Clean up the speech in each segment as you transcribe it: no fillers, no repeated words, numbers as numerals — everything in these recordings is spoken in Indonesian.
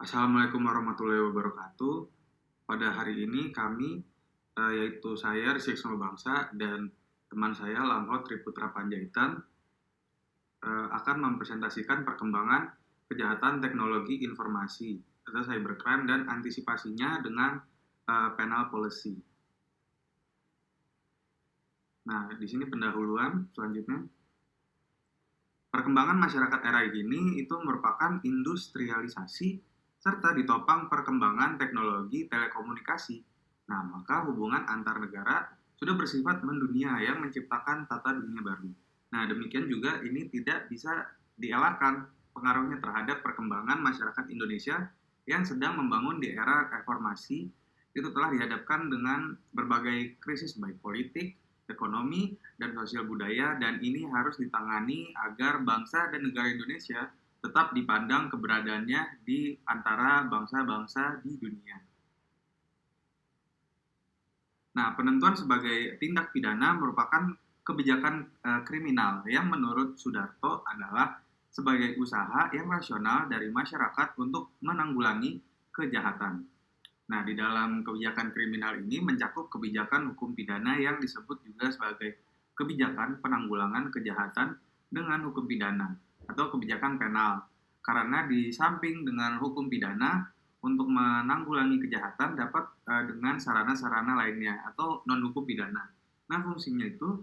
Assalamualaikum warahmatullahi wabarakatuh. Pada hari ini kami, yaitu saya Rizky Bangsa dan teman saya Lamhot Triputra Panjaitan, akan mempresentasikan perkembangan kejahatan teknologi informasi atau cybercrime dan antisipasinya dengan penal policy. Nah, di sini pendahuluan selanjutnya. Perkembangan masyarakat era ini itu merupakan industrialisasi serta ditopang perkembangan teknologi telekomunikasi. Nah, maka hubungan antar negara sudah bersifat mendunia yang menciptakan tata dunia baru. Nah, demikian juga ini tidak bisa dielakkan pengaruhnya terhadap perkembangan masyarakat Indonesia yang sedang membangun di era reformasi. Itu telah dihadapkan dengan berbagai krisis baik politik, ekonomi, dan sosial budaya, dan ini harus ditangani agar bangsa dan negara Indonesia tetap dipandang keberadaannya di antara bangsa-bangsa di dunia. Nah, penentuan sebagai tindak pidana merupakan kebijakan kriminal yang menurut Sudarto adalah sebagai usaha yang rasional dari masyarakat untuk menanggulangi kejahatan. Nah, di dalam kebijakan kriminal ini mencakup kebijakan hukum pidana yang disebut juga sebagai kebijakan penanggulangan kejahatan dengan hukum pidana atau kebijakan penal. Karena di samping dengan hukum pidana untuk menanggulangi kejahatan dapat dengan sarana-sarana lainnya atau non-hukum pidana. Nah, fungsinya itu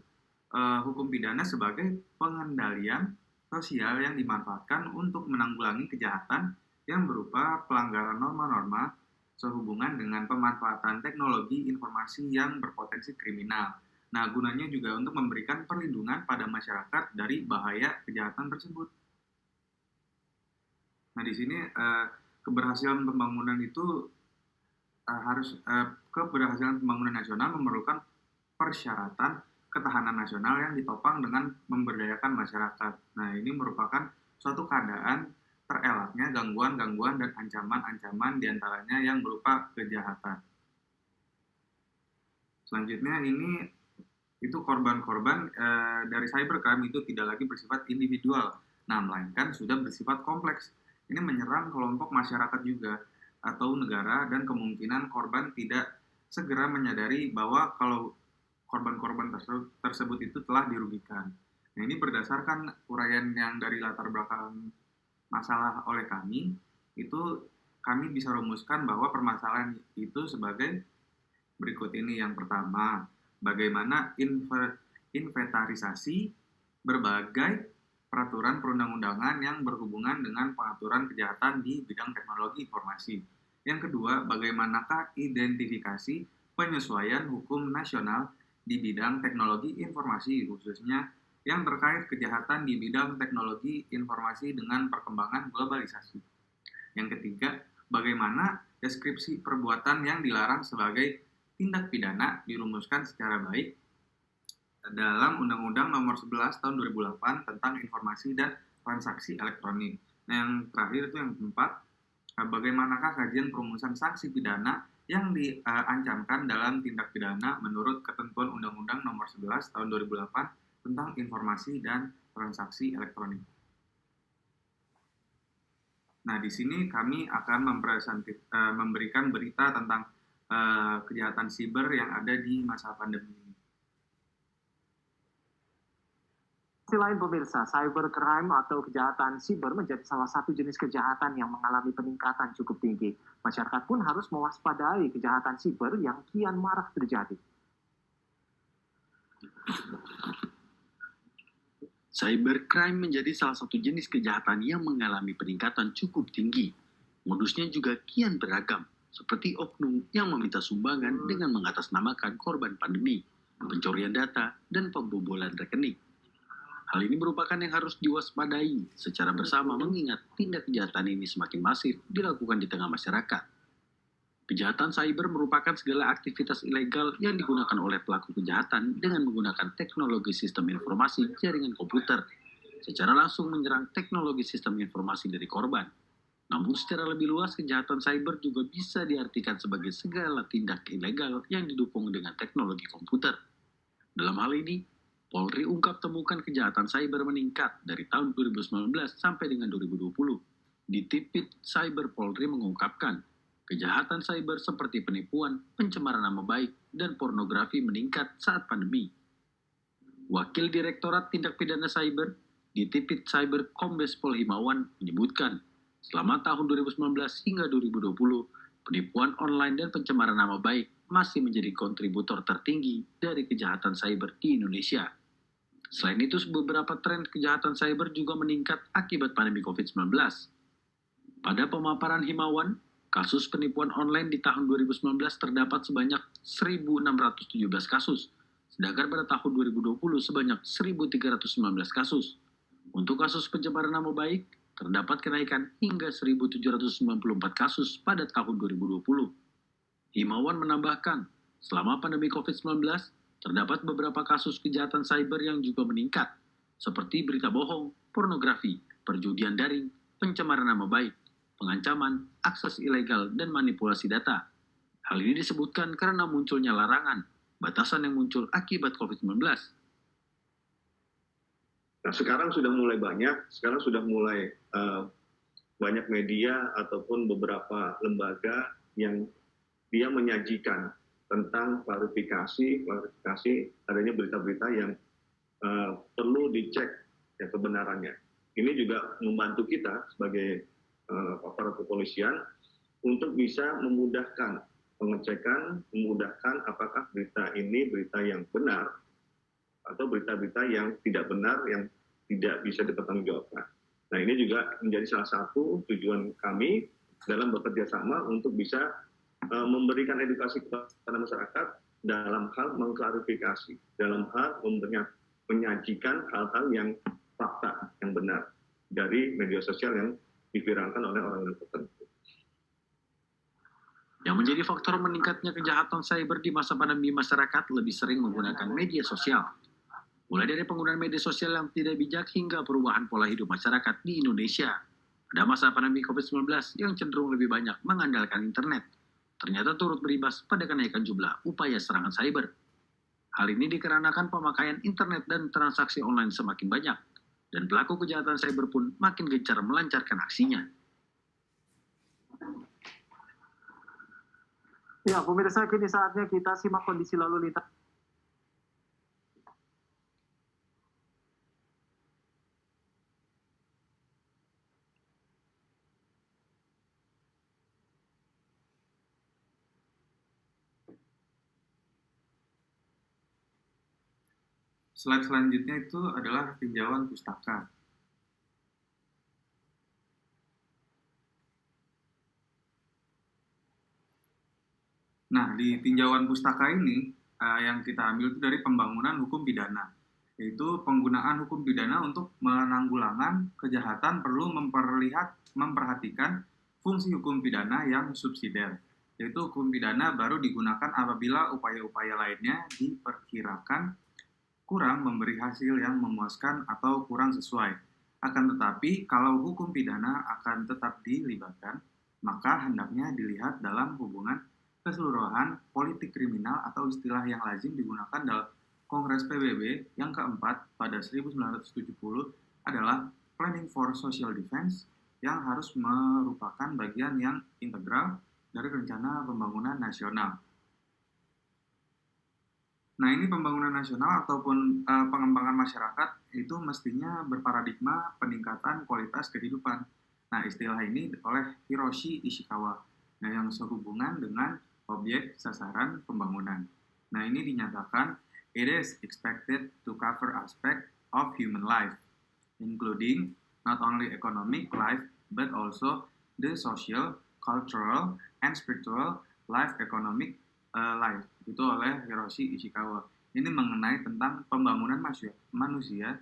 hukum pidana sebagai pengendalian sosial yang dimanfaatkan untuk menanggulangi kejahatan yang berupa pelanggaran norma-norma sehubungan dengan pemanfaatan teknologi informasi yang berpotensi kriminal. Nah, gunanya juga untuk memberikan perlindungan pada masyarakat dari bahaya kejahatan tersebut. Nah, di sini keberhasilan pembangunan itu keberhasilan pembangunan nasional memerlukan persyaratan ketahanan nasional yang ditopang dengan memberdayakan masyarakat. Nah, ini merupakan suatu keadaan terelaknya gangguan-gangguan dan ancaman-ancaman diantaranya yang berupa kejahatan. Selanjutnya ini itu korban-korban dari cybercrime itu tidak lagi bersifat individual, nah melainkan sudah bersifat kompleks. Ini menyerang kelompok masyarakat juga atau negara dan kemungkinan korban tidak segera menyadari bahwa kalau korban-korban tersebut itu telah dirugikan. Nah, ini berdasarkan uraian yang dari latar belakang masalah oleh kami, itu kami bisa rumuskan bahwa permasalahan itu sebagai berikut ini. Yang pertama, bagaimana inventarisasi berbagai peraturan perundang-undangan yang berhubungan dengan pengaturan kejahatan di bidang teknologi informasi. Yang kedua, bagaimanakah identifikasi penyesuaian hukum nasional di bidang teknologi informasi, khususnya yang terkait kejahatan di bidang teknologi informasi dengan perkembangan globalisasi. Yang ketiga, bagaimana deskripsi perbuatan yang dilarang sebagai tindak pidana dirumuskan secara baik dalam Undang-Undang Nomor 11 Tahun 2008 tentang Informasi dan Transaksi Elektronik. Nah, yang terakhir itu yang keempat, bagaimanakah kajian perumusan sanksi pidana yang diancamkan dalam tindak pidana menurut ketentuan Undang-Undang Nomor 11 Tahun 2008 tentang Informasi dan Transaksi Elektronik. Nah, di sini kami akan memberikan berita tentang kejahatan siber yang ada di masa pandemi ini. Selain pemirsa, cybercrime atau kejahatan siber menjadi salah satu jenis kejahatan yang mengalami peningkatan cukup tinggi. Masyarakat pun harus mewaspadai kejahatan siber yang kian marak terjadi. Cybercrime menjadi salah satu jenis kejahatan yang mengalami peningkatan cukup tinggi. Modusnya juga kian beragam, seperti oknum yang meminta sumbangan dengan mengatasnamakan korban pandemi, pencurian data, dan pembobolan rekening. Hal ini merupakan yang harus diwaspadai secara bersama mengingat tindak kejahatan ini semakin masif dilakukan di tengah masyarakat. Kejahatan cyber merupakan segala aktivitas ilegal yang digunakan oleh pelaku kejahatan dengan menggunakan teknologi sistem informasi jaringan komputer, secara langsung menyerang teknologi sistem informasi dari korban. Namun secara lebih luas, kejahatan cyber juga bisa diartikan sebagai segala tindak ilegal yang didukung dengan teknologi komputer. Dalam hal ini, Polri ungkap temukan kejahatan cyber meningkat dari tahun 2019 sampai dengan 2020. Di Tipit Cyber Polri mengungkapkan, kejahatan cyber seperti penipuan, pencemaran nama baik, dan pornografi meningkat saat pandemi. Wakil Direktorat Tindak Pidana Cyber di Tipit Cyber Kombes Pol Himawan menyebutkan, selama tahun 2019 hingga 2020, penipuan online dan pencemaran nama baik masih menjadi kontributor tertinggi dari kejahatan cyber di Indonesia. Selain itu, beberapa tren kejahatan cyber juga meningkat akibat pandemi COVID-19. Pada pemaparan Himawan, kasus penipuan online di tahun 2019 terdapat sebanyak 1.617 kasus, sedangkan pada tahun 2020 sebanyak 1.319 kasus. Untuk kasus pencemaran nama baik, terdapat kenaikan hingga 1.794 kasus pada tahun 2020. Himawan menambahkan, selama pandemi COVID-19, terdapat beberapa kasus kejahatan cyber yang juga meningkat, seperti berita bohong, pornografi, perjudian daring, pencemaran nama baik, pengancaman, akses ilegal, dan manipulasi data. Hal ini disebutkan karena munculnya larangan, batasan yang muncul akibat COVID-19. Nah, sekarang sudah mulai banyak media ataupun beberapa lembaga yang dia menyajikan tentang klarifikasi adanya berita-berita yang perlu dicek ya kebenarannya. Ini juga membantu kita sebagai aparat kepolisian untuk bisa memudahkan pengecekan, memudahkan apakah berita ini berita yang benar atau berita-berita yang tidak benar yang tidak bisa dipertanggungjawabkan. Nah, ini juga menjadi salah satu tujuan kami dalam bekerja sama untuk bisa memberikan edukasi kepada masyarakat dalam hal mengklarifikasi, dalam hal menyajikan hal-hal yang fakta, yang benar dari media sosial yang diviralkan oleh orang tertentu. Yang menjadi faktor meningkatnya kejahatan cyber di masa pandemi, masyarakat lebih sering menggunakan media sosial. Mulai dari penggunaan media sosial yang tidak bijak hingga perubahan pola hidup masyarakat di Indonesia. Pada masa pandemi COVID-19 yang cenderung lebih banyak mengandalkan internet, ternyata turut berimbas pada kenaikan jumlah upaya serangan cyber. Hal ini dikarenakan pemakaian internet dan transaksi online semakin banyak, dan pelaku kejahatan cyber pun makin gencar melancarkan aksinya. Ya, pemirsa, kini saatnya kita simak kondisi lalu lintas. Slide selanjutnya itu adalah tinjauan pustaka. Nah, di tinjauan pustaka ini yang kita ambil itu dari pembangunan hukum pidana, yaitu penggunaan hukum pidana untuk menanggulangan kejahatan perlu memperhatikan fungsi hukum pidana yang subsidiar, yaitu hukum pidana baru digunakan apabila upaya-upaya lainnya diperkirakan kurang memberi hasil yang memuaskan atau kurang sesuai. Akan tetapi, kalau hukum pidana akan tetap dilibatkan, maka hendaknya dilihat dalam hubungan keseluruhan politik kriminal atau istilah yang lazim digunakan dalam Kongres PBB yang keempat pada 1970 adalah Planning for Social Defense yang harus merupakan bagian yang integral dari rencana pembangunan nasional. Nah, ini pembangunan nasional ataupun pengembangan masyarakat itu mestinya berparadigma peningkatan kualitas kehidupan. Nah, istilah ini oleh Hiroshi Ishikawa, nah, yang sehubungan dengan objek sasaran pembangunan. Nah, ini dinyatakan it is expected to cover aspect of human life, including not only economic life but also the social, cultural, and spiritual life economic life. Itu oleh Hiroshi Ishikawa. Ini mengenai tentang pembangunan manusia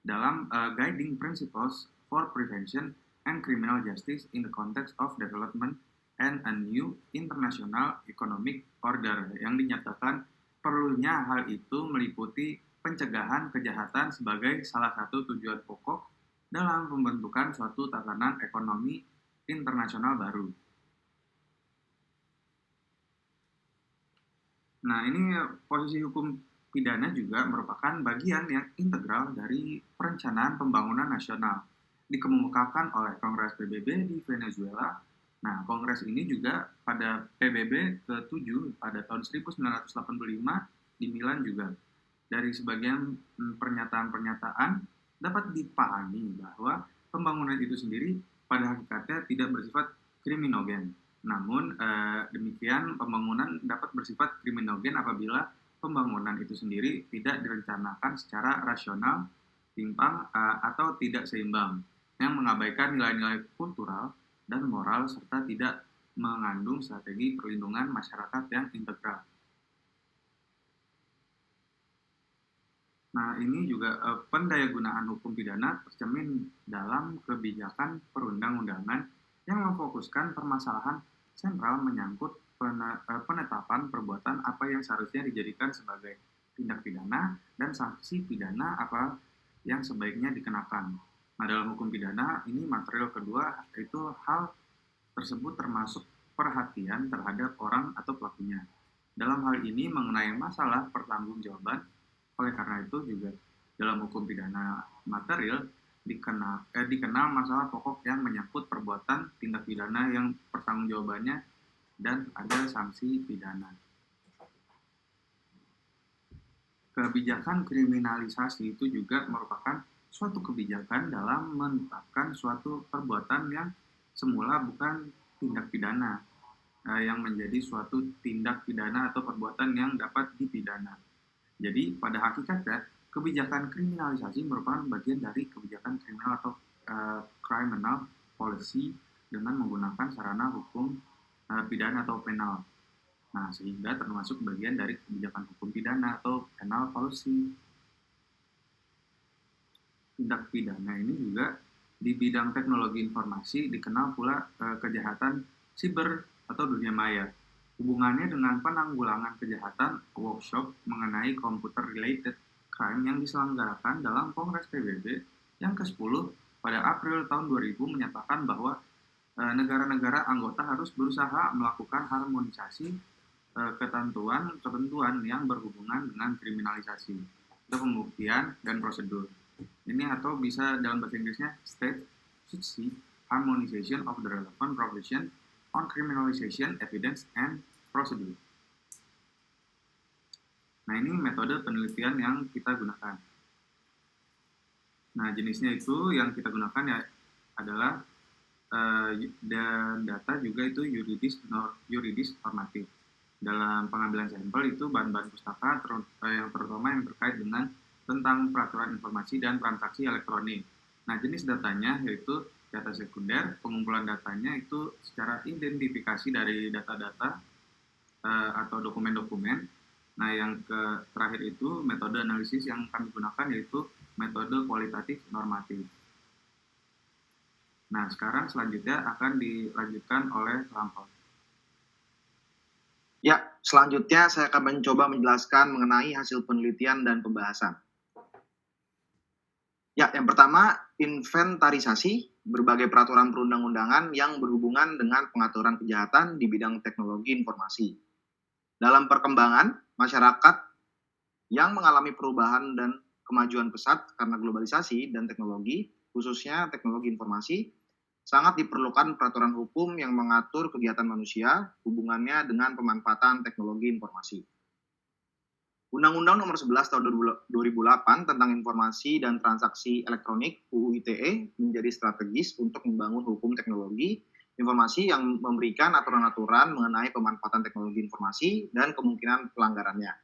dalam guiding principles for prevention and criminal justice in the context of development and a new international economic order, yang dinyatakan perlunya hal itu meliputi pencegahan kejahatan sebagai salah satu tujuan pokok dalam pembentukan suatu tatanan ekonomi internasional baru. Nah, ini posisi hukum pidana juga merupakan bagian yang integral dari perencanaan pembangunan nasional. dikemukakan oleh Kongres PBB di Venezuela. Nah, kongres ini juga pada PBB ke-7 pada tahun 1985 di Milan juga. Dari sebagian pernyataan-pernyataan dapat dipahami bahwa pembangunan itu sendiri pada hakikatnya tidak bersifat kriminogen. Namun demikian pembangunan dapat bersifat kriminogen apabila pembangunan itu sendiri tidak direncanakan secara rasional, timpang atau tidak seimbang, yang mengabaikan nilai-nilai kultural dan moral serta tidak mengandung strategi perlindungan masyarakat yang integral. Nah, ini juga pendayagunaan hukum pidana tercermin dalam kebijakan perundang-undangan yang memfokuskan permasalahan sentral menyangkut penetapan perbuatan apa yang seharusnya dijadikan sebagai tindak pidana dan sanksi pidana apa yang sebaiknya dikenakan. Nah, dalam hukum pidana ini material kedua yaitu hal tersebut termasuk perhatian terhadap orang atau pelakunya. Dalam hal ini mengenai masalah pertanggungjawaban. Oleh karena itu juga dalam hukum pidana material dikenal masalah pokok yang menyangkut perbuatan tindak pidana yang pertanggungjawabannya dan ada sanksi pidana. Kebijakan kriminalisasi itu juga merupakan suatu kebijakan dalam menetapkan suatu perbuatan yang semula bukan tindak pidana, yang menjadi suatu tindak pidana atau perbuatan yang dapat dipidana. Jadi pada hakikatnya kebijakan kriminalisasi merupakan bagian dari kebijakan kriminal atau criminal policy dengan menggunakan sarana hukum pidana atau penal. Nah, sehingga termasuk bagian dari kebijakan hukum pidana atau penal policy. Tindak pidana ini juga di bidang teknologi informasi dikenal pula kejahatan siber atau dunia maya. Hubungannya dengan penanggulangan kejahatan workshop mengenai computer-related crime yang diselenggarakan dalam Kongres PBB yang ke-10 pada April tahun 2000 menyatakan bahwa negara-negara anggota harus berusaha melakukan harmonisasi ketentuan yang berhubungan dengan kriminalisasi, pembuktian, dan prosedur. Ini atau bisa dalam bahasa Inggrisnya State should see harmonization of the relevant provision on criminalization, evidence, and procedure. Nah, ini metode penelitian yang kita gunakan. Nah, jenisnya itu yang kita gunakan ya adalah dan data juga itu yuridis normatif. Dalam pengambilan sampel itu bahan-bahan pustaka yang terutama yang terkait dengan tentang peraturan informasi dan transaksi elektronik. Nah, jenis datanya yaitu data sekunder, pengumpulan datanya itu secara identifikasi dari data-data atau dokumen-dokumen. Nah, yang terakhir itu metode analisis yang kami gunakan yaitu metode kualitatif normatif. Nah, sekarang selanjutnya akan dilanjutkan oleh Lampau. Ya, selanjutnya saya akan mencoba menjelaskan mengenai hasil penelitian dan pembahasan. Ya, yang pertama, inventarisasi berbagai peraturan perundang-undangan yang berhubungan dengan pengaturan kejahatan di bidang teknologi informasi. Dalam perkembangan, masyarakat yang mengalami perubahan dan kemajuan pesat karena globalisasi dan teknologi, khususnya teknologi informasi, sangat diperlukan peraturan hukum yang mengatur kegiatan manusia hubungannya dengan pemanfaatan teknologi informasi. Undang-Undang Nomor 11 Tahun 2008 tentang Informasi dan Transaksi Elektronik (UU ITE) menjadi strategis untuk membangun hukum teknologi informasi yang memberikan aturan-aturan mengenai pemanfaatan teknologi informasi dan kemungkinan pelanggarannya.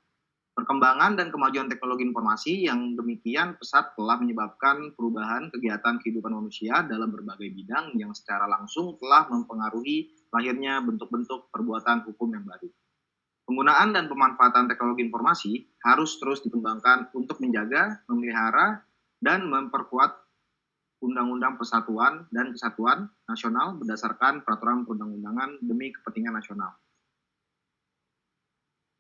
Perkembangan dan kemajuan teknologi informasi yang demikian pesat telah menyebabkan perubahan kegiatan kehidupan manusia dalam berbagai bidang yang secara langsung telah mempengaruhi lahirnya bentuk-bentuk perbuatan hukum yang baru. Penggunaan dan pemanfaatan teknologi informasi harus terus dikembangkan untuk menjaga, memelihara, dan memperkuat Undang-Undang Persatuan dan Kesatuan Nasional berdasarkan peraturan perundang-undangan demi kepentingan nasional.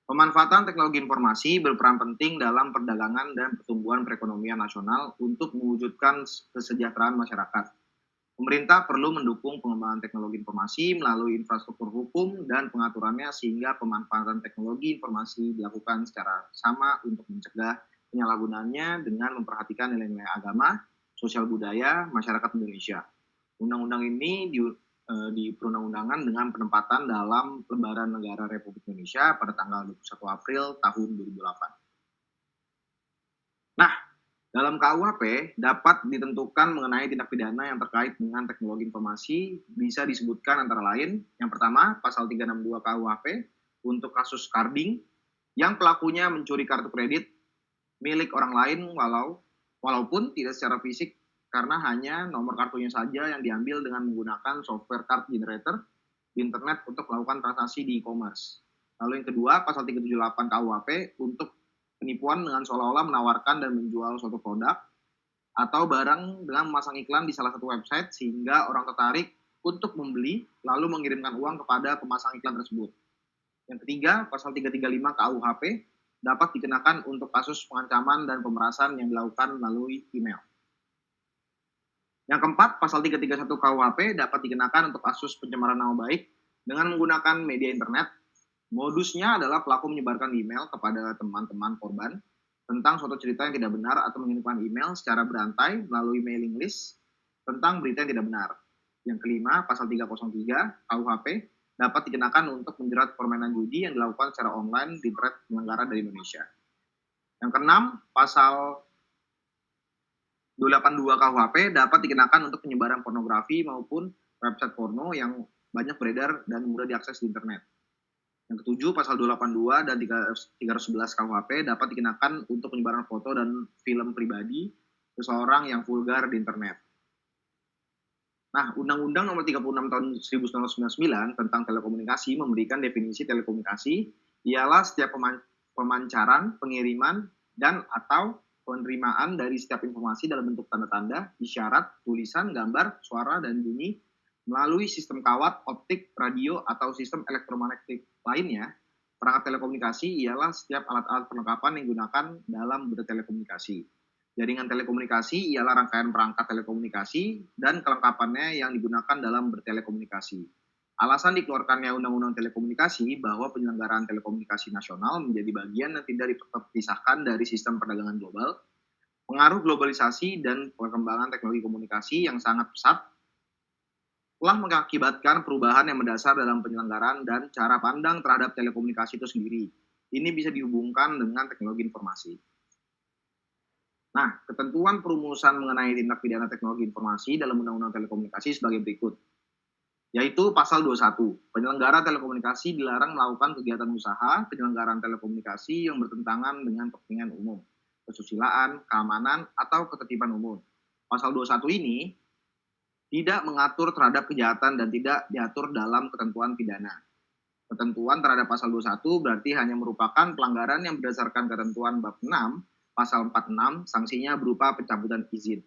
Pemanfaatan teknologi informasi berperan penting dalam perdagangan dan pertumbuhan perekonomian nasional untuk mewujudkan kesejahteraan masyarakat. Pemerintah perlu mendukung pengembangan teknologi informasi melalui infrastruktur hukum dan pengaturannya sehingga pemanfaatan teknologi informasi dilakukan secara sama untuk mencegah penyalahgunaannya dengan memperhatikan nilai-nilai agama, sosial budaya, masyarakat Indonesia. Undang-undang ini di perundang-undangan dengan penempatan dalam Lembaran Negara Republik Indonesia pada tanggal 21 April tahun 2008. Nah, dalam KUHP dapat ditentukan mengenai tindak pidana yang terkait dengan teknologi informasi bisa disebutkan antara lain, yang pertama pasal 362 KUHP untuk kasus carding yang pelakunya mencuri kartu kredit milik orang lain walaupun tidak secara fisik karena hanya nomor kartunya saja yang diambil dengan menggunakan software card generator di internet untuk melakukan transaksi di e-commerce. Lalu yang kedua pasal 378 KUHP untuk penipuan dengan seolah-olah menawarkan dan menjual suatu produk atau barang dengan memasang iklan di salah satu website sehingga orang tertarik untuk membeli lalu mengirimkan uang kepada pemasang iklan tersebut. Yang ketiga, pasal 335 KUHP dapat dikenakan untuk kasus pengancaman dan pemerasan yang dilakukan melalui email. Yang keempat, pasal 331 KUHP dapat dikenakan untuk kasus pencemaran nama baik dengan menggunakan media internet. Modusnya adalah pelaku menyebarkan email kepada teman-teman korban tentang suatu cerita yang tidak benar atau mengirimkan email secara berantai melalui mailing list tentang berita yang tidak benar. Yang kelima, pasal 303 KUHP dapat dikenakan untuk menjerat permainan judi yang dilakukan secara online di internet penyelenggara dari Indonesia. Yang keenam, pasal 282 KUHP dapat dikenakan untuk penyebaran pornografi maupun website porno yang banyak beredar dan mudah diakses di internet. Yang ketujuh, pasal 282 dan 311 KUHP dapat dikenakan untuk penyebaran foto dan film pribadi seseorang yang vulgar di internet. Nah, Undang-Undang Nomor 36 Tahun 1999 tentang telekomunikasi memberikan definisi telekomunikasi ialah setiap pemancaran, pengiriman, dan atau penerimaan dari setiap informasi dalam bentuk tanda-tanda, isyarat, tulisan, gambar, suara, dan bunyi melalui sistem kawat, optik, radio, atau sistem elektromagnetik lainnya. Perangkat telekomunikasi ialah setiap alat-alat perlengkapan yang digunakan dalam bertelekomunikasi. Jaringan telekomunikasi ialah rangkaian perangkat telekomunikasi dan kelengkapannya yang digunakan dalam bertelekomunikasi. Alasan dikeluarkannya Undang-Undang Telekomunikasi bahwa penyelenggaraan telekomunikasi nasional menjadi bagian yang tidak dipisahkan dari sistem perdagangan global, pengaruh globalisasi dan perkembangan teknologi komunikasi yang sangat pesat telah mengakibatkan perubahan yang mendasar dalam penyelenggaraan dan cara pandang terhadap telekomunikasi itu sendiri. Ini bisa dihubungkan dengan teknologi informasi. Nah, ketentuan perumusan mengenai tindak pidana teknologi informasi dalam Undang-Undang Telekomunikasi sebagai berikut, yaitu pasal 21, penyelenggara telekomunikasi dilarang melakukan kegiatan usaha penyelenggaraan telekomunikasi yang bertentangan dengan kepentingan umum, kesusilaan, keamanan, atau ketertiban umum. Pasal 21 ini tidak mengatur terhadap kejahatan dan tidak diatur dalam ketentuan pidana. Ketentuan terhadap pasal 21 berarti hanya merupakan pelanggaran yang berdasarkan ketentuan bab 6, pasal 46, sanksinya berupa pencabutan izin.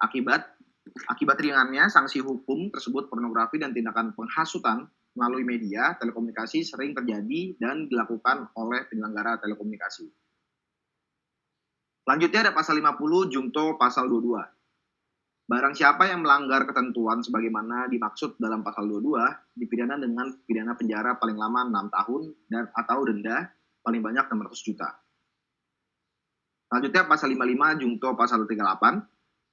Akibat ringannya, sanksi hukum tersebut pornografi dan tindakan penghasutan melalui media telekomunikasi sering terjadi dan dilakukan oleh penyelenggara telekomunikasi. Selanjutnya ada pasal 50 junto pasal 22. Barang siapa yang melanggar ketentuan sebagaimana dimaksud dalam pasal 22 dipidana dengan pidana penjara paling lama 6 tahun dan atau denda paling banyak 600 juta. Selanjutnya pasal 55 junto pasal 38.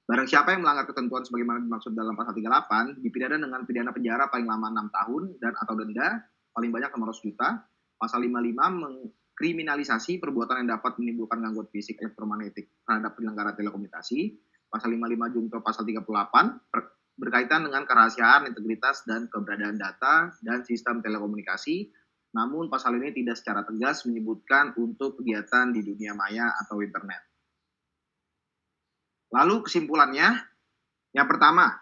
Barang siapa yang melanggar ketentuan sebagaimana dimaksud dalam pasal 38 dipidana dengan pidana penjara paling lama 6 tahun dan atau denda paling banyak 600 juta. Pasal 55 mengkriminalisasi perbuatan yang dapat menimbulkan gangguan fisik elektromagnetik terhadap penyelenggara telekomunikasi. Pasal 55 junto pasal 38 berkaitan dengan kerahasiaan, integritas, dan keberadaan data dan sistem telekomunikasi. Namun pasal ini tidak secara tegas menyebutkan untuk kegiatan di dunia maya atau internet. Lalu kesimpulannya, yang pertama,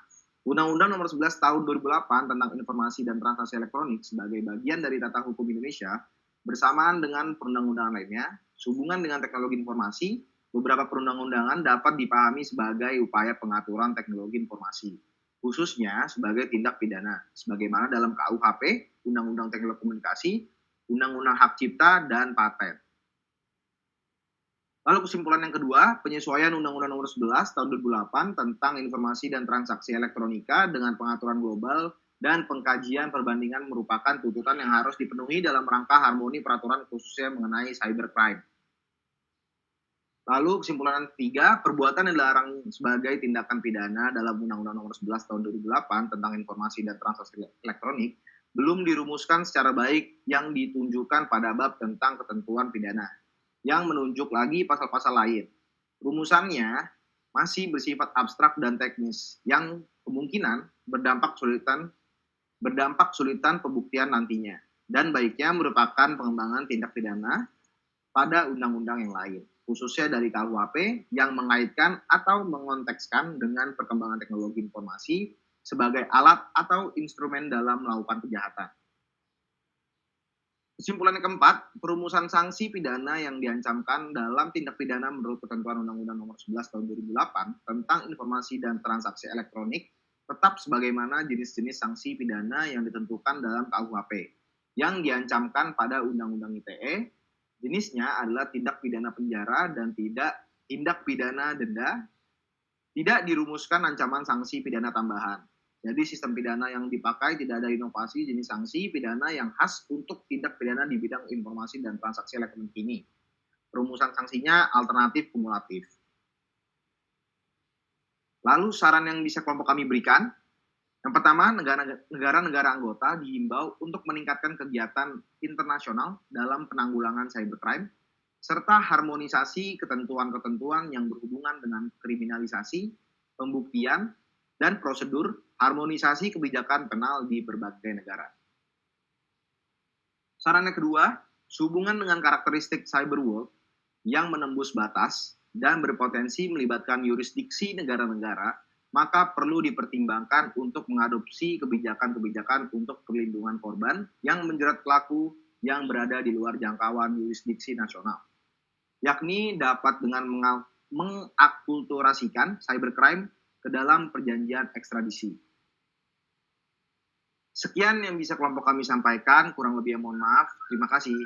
Undang-Undang Nomor 11 Tahun 2008 tentang Informasi dan Transaksi Elektronik sebagai bagian dari tata hukum Indonesia bersamaan dengan perundang-undangan lainnya, sehubungan dengan teknologi informasi, beberapa perundang-undangan dapat dipahami sebagai upaya pengaturan teknologi informasi, khususnya sebagai tindak pidana, sebagaimana dalam KUHP, Undang-Undang Telekomunikasi, Undang-Undang Hak Cipta, dan Paten. Lalu kesimpulan yang kedua, penyesuaian Undang-Undang Nomor 11 Tahun 2008 tentang Informasi dan Transaksi Elektronika dengan pengaturan global dan pengkajian perbandingan merupakan tuntutan yang harus dipenuhi dalam rangka harmoni peraturan khususnya mengenai cybercrime. Lalu kesimpulan ketiga, perbuatan yang dilarang sebagai tindakan pidana dalam Undang-Undang Nomor 11 Tahun 2008 tentang informasi dan transaksi elektronik belum dirumuskan secara baik yang ditunjukkan pada bab tentang ketentuan pidana yang menunjuk lagi pasal-pasal lain. Rumusannya masih bersifat abstrak dan teknis yang kemungkinan berdampak sulitan pembuktian nantinya dan baiknya merupakan pengembangan tindak pidana pada undang-undang yang lain, khususnya dari KUHP yang mengaitkan atau mengontekskan dengan perkembangan teknologi informasi sebagai alat atau instrumen dalam melakukan kejahatan. Kesimpulan yang keempat, perumusan sanksi pidana yang diancamkan dalam tindak pidana menurut ketentuan Undang-Undang Nomor 11 Tahun 2008 tentang informasi dan transaksi elektronik tetap sebagaimana jenis-jenis sanksi pidana yang ditentukan dalam KUHP yang diancamkan pada Undang-Undang ITE. Jenisnya adalah tindak pidana penjara dan tindak pidana denda. Tidak dirumuskan ancaman sanksi pidana tambahan. Jadi sistem pidana yang dipakai tidak ada inovasi jenis sanksi pidana yang khas untuk tindak pidana di bidang informasi dan transaksi elektronik ini. Perumusan sanksinya alternatif kumulatif. Lalu saran yang bisa kelompok kami berikan, yang pertama, negara-negara anggota dihimbau untuk meningkatkan kegiatan internasional dalam penanggulangan cybercrime, serta harmonisasi ketentuan-ketentuan yang berhubungan dengan kriminalisasi, pembuktian, dan prosedur harmonisasi kebijakan penal di berbagai negara. Saran yang kedua, sehubungan dengan karakteristik cyberworld yang menembus batas dan berpotensi melibatkan yurisdiksi negara-negara, maka perlu dipertimbangkan untuk mengadopsi kebijakan-kebijakan untuk perlindungan korban yang menjerat pelaku yang berada di luar jangkauan yurisdiksi nasional, yakni dapat dengan mengakulturasikan cybercrime ke dalam perjanjian ekstradisi. Sekian yang bisa kelompok kami sampaikan, kurang lebih mohon maaf. Terima kasih.